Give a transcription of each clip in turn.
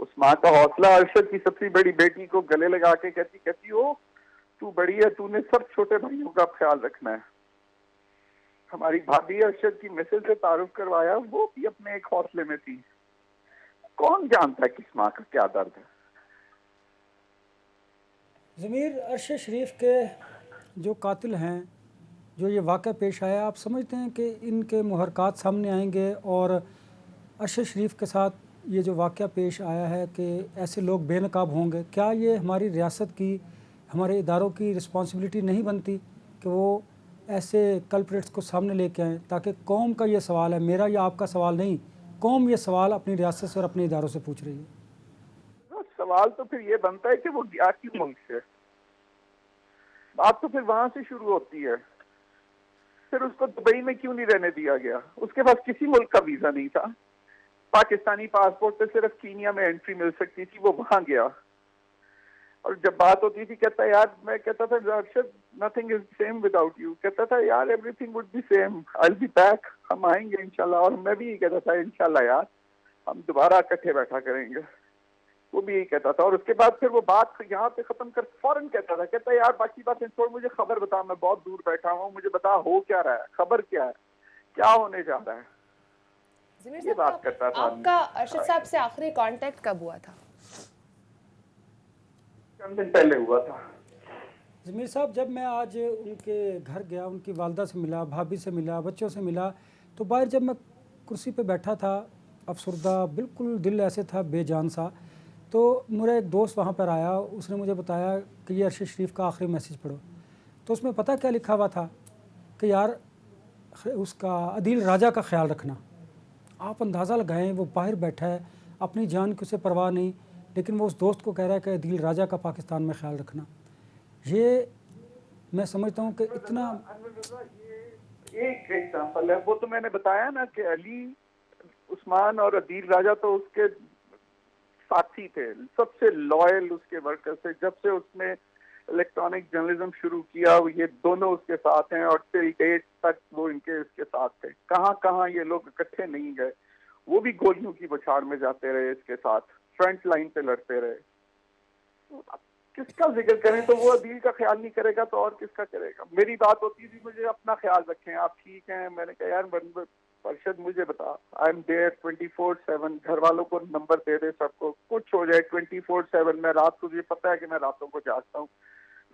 اس ماں کا حوصلہ ارشد کی سب سے بڑی بیٹی کو گلے لگا کے کہتی ہو تو بڑی ہے, تو نے سب چھوٹے بھائیوں کا خیال رکھنا ہے. ہماری بھابھی ارشد کی مسز سے تعارف کروایا, وہ بھی اپنے ایک حوصلے میں تھی. کون جانتا ہے کس ماں کا کیا درد ہے. ضمیر, ارشد شریف کے جو قاتل ہیں, جو یہ واقعہ پیش آیا, آپ سمجھتے ہیں کہ ان کے محرکات سامنے آئیں گے اور ارشد شریف کے ساتھ یہ جو واقعہ پیش آیا ہے کہ ایسے لوگ بے نقاب ہوں گے, کیا یہ ہماری ریاست کی, ہمارے اداروں کی رسپانسبلٹی نہیں بنتی کہ وہ ایسے کلپریٹس کو سامنے لے کے آئیں, تاکہ قوم کا یہ سوال ہے, میرا یا آپ کا سوال نہیں, قوم یہ سوال اپنی ریاست سے اور اپنے اداروں سے پوچھ رہی ہے. سوال تو پھر یہ بنتا ہے کہ وہ گیا کیوں ملک سے. بات تو پھر وہاں سے شروع ہوتی ہے. پھر اس کو دبئی میں کیوں نہیں رہنے دیا گیا؟ اس کے پاس کسی ملک کا ویزا نہیں تھا, پاکستانی پاسپورٹ پہ صرف کینیا میں انٹری مل سکتی تھی, وہ وہاں گیا. اور جب بات ہوتی تھی کہتا یار, میں کہتا تھا Arshad nothing is same without you, کہتا تھا یار everything would be same, I'll be back, ہم آئیں گے انشاءاللہ. اور میں بھی یہ کہتا تھا انشاءاللہ یار ہم دوبارہ اکٹھے بیٹھا کریں گے, وہ بھی یہی کہتا تھا. اور اس کے بعد پھر وہ بات یہاں پہ ختم کر فوراً کہتا یار باقی باتیں چھوڑ, مجھے خبر بتا, میں بہت دور بیٹھا ہوں, مجھے بتا ہو کیا رہا ہے, خبر کیا ہے, کیا ہونے جا رہا ہے. یہ بات کرتا تھا. آپ کا ارشد صاحب سے آخری کانٹیکٹ کب ہوا تھا؟ چند دن پہلے ہوا تھا. ضمیر صاحب, جب میں آج ان کے گھر گیا, ان کی والدہ سے ملا, بھابھی سے ملا, بچوں سے ملا, تو باہر جب میں کرسی پہ بیٹھا تھا, افسردہ, بالکل دل ایسے تھا بے جان سا, تو میرا ایک دوست وہاں پر آیا, اس نے مجھے بتایا کہ یہ ارشد شریف کا آخری میسیج پڑھو. تو اس میں پتہ کیا لکھا ہوا تھا کہ یار اس کا عدیل راجہ کا خیال رکھنا. آپ اندازہ لگائیں, وہ باہر بیٹھا ہے, اپنی جان کی اسے پرواہ نہیں, لیکن وہ اس دوست کو کہہ رہا ہے کہ عدیل راجہ کا پاکستان میں خیال رکھنا. یہ میں سمجھتا ہوں کہ اتنا ایک ایگزامپل ہے. وہ تو میں نے بتایا نا کہ علی عثمان اور عدیل راجہ تو اس کے ساتھی تھے, سب سے لائل اس کے ورکر تھے. جب سے اس نے الیکٹرانک جرنلزم شروع کیا, یہ دونوں اس کے ساتھ ہیں, اور ٹل ڈیٹ تک وہ ان کے اس کے ساتھ تھے. کہاں کہاں یہ لوگ اکٹھے نہیں گئے, وہ بھی گولیوں کی بچھاڑ میں جاتے رہے اس کے ساتھ, فرنٹ لائن پہ لڑتے رہے. کس کا ذکر کریں, تو وہ عدیل کا خیال نہیں کرے گا تو اور کس کا کرے گا. میری بات ہوتی تھی مجھے اپنا خیال رکھیں, آپ ٹھیک ہیں. میں نے کہا یار ارشد مجھے بتا, آئی ایم دیئر 24/7, گھر والوں کو نمبر دے دے, سب کو کچھ ہو جائے 24/7. میں رات کو, تجھے پتہ ہے کہ میں راتوں کو جاگتا ہوں,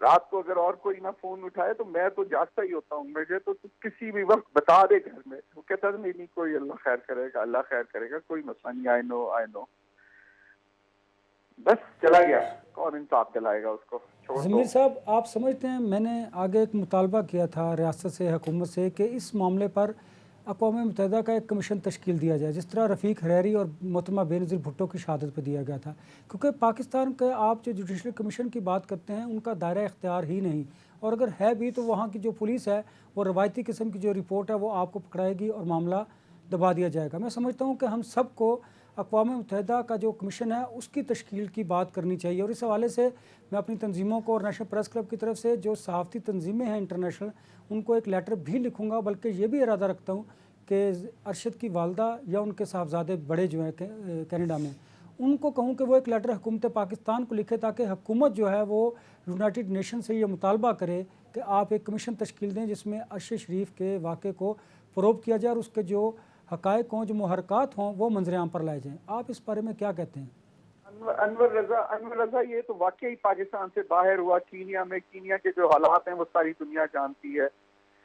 رات کو اگر اور کوئی نہ فون اٹھائے تو میں تو جاگتا ہی ہوتا ہوں. مجھے تو کسی بھی وقت بتا دے گھر میں. وہ کہتا تھا نہیں کوئی اللہ خیر کرے گا, اللہ خیر کرے گا, کوئی مسئلہ نہیں, آئی نو. بس چلا گیا, کون انصاف دلائے گا اس کو. ضمیر صاحب, آپ سمجھتے ہیں, میں نے آگے ایک مطالبہ کیا تھا ریاست سے, حکومت سے, کہ اس معاملے پر اقوام متحدہ کا ایک کمیشن تشکیل دیا جائے, جس طرح رفیق حریری اور محترمہ بینظیر بھٹو کی شہادت پہ دیا گیا تھا. کیونکہ پاکستان کے آپ جو جوڈیشل کمیشن کی بات کرتے ہیں, ان کا دائرہ اختیار ہی نہیں, اور اگر ہے بھی تو وہاں کی جو پولیس ہے وہ روایتی قسم کی جو رپورٹ ہے وہ آپ کو پکڑائے گی اور معاملہ دبا دیا جائے گا. میں سمجھتا ہوں کہ ہم سب کو اقوام متحدہ کا جو کمیشن ہے اس کی تشکیل کی بات کرنی چاہیے. اور اس حوالے سے میں اپنی تنظیموں کو اور نیشنل پریس کلب کی طرف سے جو صحافتی تنظیمیں ہیں انٹرنیشنل, ان کو ایک لیٹر بھی لکھوں گا, بلکہ یہ بھی ارادہ رکھتا ہوں کہ ارشد کی والدہ یا ان کے صاحبزادے بڑے جو ہیں کینیڈا میں, ان کو کہوں کہ وہ ایک لیٹر حکومت پاکستان کو لکھے, تاکہ حکومت جو ہے وہ یونائٹڈ نیشن سے یہ مطالبہ کرے کہ آپ ایک کمیشن تشکیل دیں جس میں ارشد شریف کے واقعے کو فروغ کیا جائے, اور اس کے جو حقائق ہوں, جو محرکات ہوں, وہ منظر عام پر لائے جائیں. آپ اس بارے میں کیا کہتے ہیں؟ انور رضا یہ تو واقعی پاکستان سے باہر ہوا. کینیا میں, کینیا کے جو حالات ہیں وہ ساری دنیا جانتی ہے.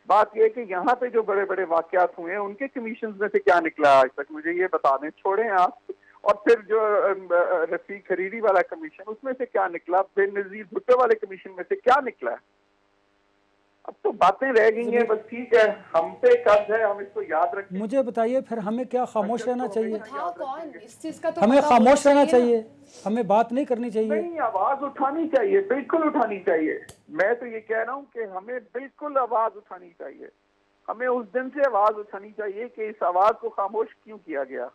بات یہ کہ یہاں پہ جو بڑے بڑے واقعات ہوئے ہیں ان کے کمیشنز میں سے کیا نکلا آج تک, مجھے یہ بتا دیں. چھوڑیں آپ, اور پھر جو رفیق حریری والا کمیشن, اس میں سے کیا نکلا؟ بینظیر بھٹو والے کمیشن میں سے کیا نکلا ہے؟ اب تو باتیں رہ گئی ہیں بس. ٹھیک ہے, ہم پہ قرض ہے, ہم اس کو یاد رکھیں. مجھے بتائیے پھر ہمیں کیا خاموش رہنا چاہیے؟ ہمیں خاموش رہنا چاہیے, ہمیں بات نہیں کرنی چاہیے؟ نہیں, آواز اٹھانی چاہیے, بالکل اٹھانی چاہیے. میں تو یہ کہہ رہا ہوں کہ ہمیں بالکل آواز اٹھانی چاہیے. ہمیں اس دن سے آواز اٹھانی چاہیے کہ اس آواز کو خاموش کیوں کیا گیا.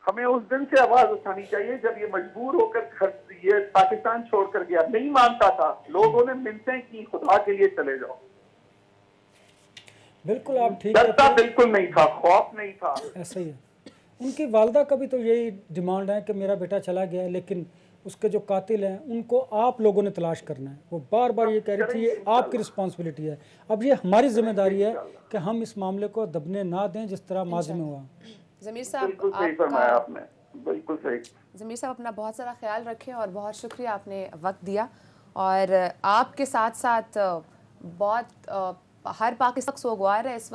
ہمیں اس دن سے آواز اٹھانی چاہیے جب یہ مجبور ہو کر یہ پاکستان چھوڑ کر گیا. نہیں مانتا تھا, لوگوں نے منتیں کی, خدا کے لیے چلے جاؤ. بالکل آپ ٹھیک ڈرتا بالکل نہیں تھا, خوف نہیں تھا. ایسا ہی ہے. ان کی والدہ کا بھی تو یہی ڈیمانڈ ہے کہ میرا بیٹا چلا گیا ہے، لیکن اس کے جو قاتل ہیں ان کو آپ لوگوں نے تلاش کرنا ہے. وہ بار بار یہ کہہ رہی تھی یہ آپ کی رسپانسبلٹی ہے. اب یہ ہماری ذمہ داری ہے کہ ہم اس معاملے کو دبنے نہ دیں جس طرح ماضی میں ہوا. ضمیر صاحب بالکل صحیح فرمایا آپ نے، بالکل صحیح. ضمیر صاحب اپنا بہت سارا خیال رکھیں اور بہت شکریہ آپ نے وقت دیا. اور آپ کے ساتھ ساتھ بہت ہر پاکستان سوگوار ہے اس وقت.